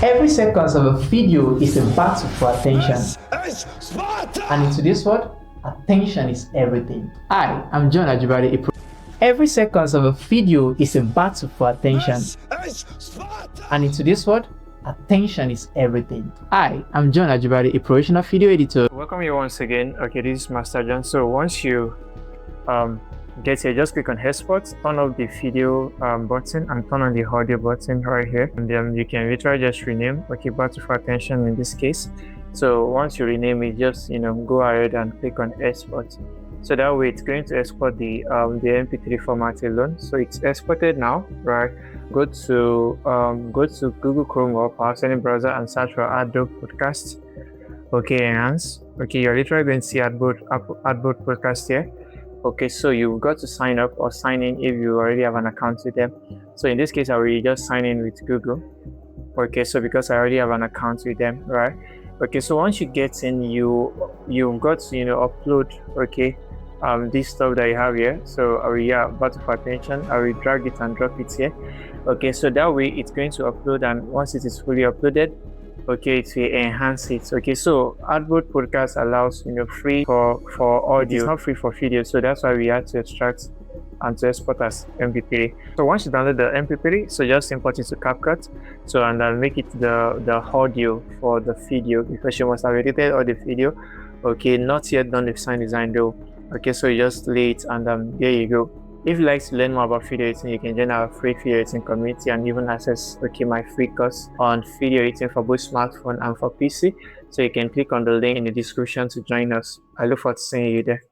Every second of a video is a battle for attention. And in today's world, attention is everything. Hi, I'm John Ajibade. Every second of a video is a battle for attention. And in today's world, attention is everything. Hi, I'm John Ajibade, a professional video editor. Welcome you once again. Okay, this is Master John. So once you get here, just click on export, turn off the video button and turn on the audio button right here, and then you can literally just rename battle for attention in this case. So once you rename it, just go ahead and click on export. So that way it's going to export the mp3 format alone. So it's exported now, right? Go to Google Chrome or browse any browser and search for Adobe Podcast. Okay, enhance. Okay, you're literally going to see Adobe Podcast here. Okay, so you've got to sign up or sign in if you already have an account with them. So in this case, I will just sign in with Google. Okay, so because I already have an account with them, right? Okay, so once you get in, you've got to upload this stuff that you have here. So I will battle for attention. I will drag it and drop it here. Okay, so that way it's going to upload, and once it is fully uploaded, okay, it will enhance it. Okay, so Adobe Podcast allows free for audio. It's not free for video, so that's why we had to extract and to export as mp3. So once you download the mp3, so just import it to CapCut, so and then make it the audio for the video, because you must have edited all the video. Okay, not yet done the sound design though. Okay, so you just lay it, and there you go. If you'd like to learn more about video editing, you can join our free video editing community and even access my free course on video editing for both smartphone and for PC. So you can click on the link in the description to join us. I look forward to seeing you there.